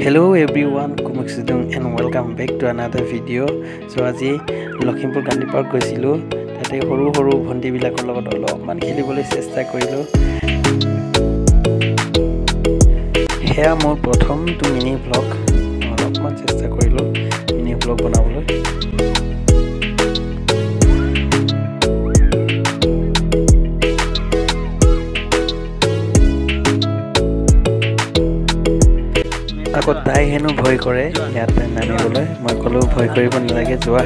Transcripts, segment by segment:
Hello everyone, Kumuk Sidung and welcome back to another video. So আজি Lakhimpur Gandhi park গৈছিলো তাতে সৰু সৰু ভণ্টি বিলাকৰ লগত অলপমান খেলিবলৈ চেষ্টা কৰিলো হেয়া মোৰ প্ৰথমটো মিনি ব্লগ অলপমান চেষ্টা কৰিলো মিনি ব্লগ বনাবলৈ আকৌ তাই হেনো ভয় কৰে ইয়াতে নামিবলৈ মই কলো ভয় কৰিব নালাগে যোৱা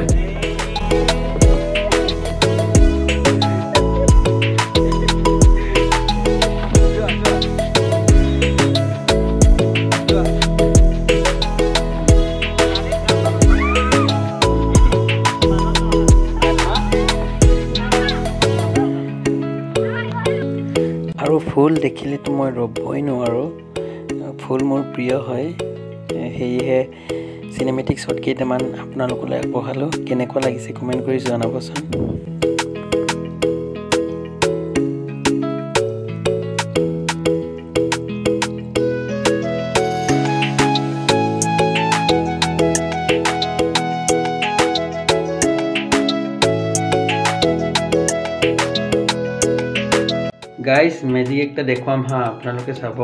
আৰু ফুল দেখিলেতো মই ৰবই নোৱাৰো ফুল মোৰ প্ৰিয় হয় হেইহে সিনেমেটিক শট কেইটামান আপোনালোকলৈ আগবঢ়ালো কেনেকুৱা লাগিছে কমেন্ট কৰি জনাবচোন গাইস মেজিক একটা দেখুৱাম হা আপোনালোকে চাব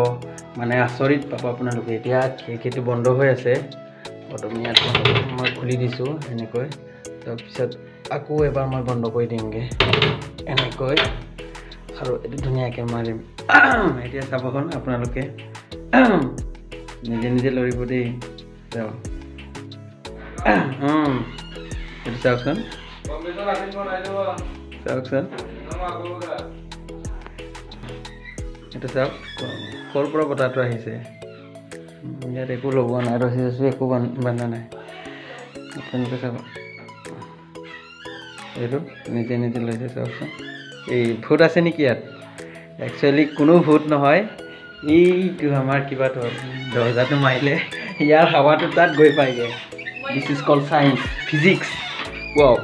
মানে আচৰিত পাব আপোনালোকে এতিয়া খিৰকিটো বন্ধ হৈ আছে অটোমিয়াত মই খুলি দিছো এনেকৈ তাৰ পিছত আকৌ এবাৰ মই বন্ধ কৰি দিমগে এনেকৈ আৰু এটো ধুনীয়াকৈ মাৰিম এতিয়া চাবখন আপোনালোকে নিজে নিজে লৰিব দেই যাও এটো চাওকচোন চাওকচোন এটা চাওক কোৰ পৰা বতাটো আহিছে ইয়াত একো লগোৱা নাই ৰছী একো বান্ধা নাই আপোনালোকে চাব এইটো নিজে নিজে লৈছে চাওকচোন এই ভূত আছে নেকি ইয়াত একচুৱেলি কোনো ভূত নহয় এইটো আমাৰ কিবা দৰ্জাটো মাৰিলে ইয়াৰ হাৱাটো তাত গৈ পায়গে this is called science physics wow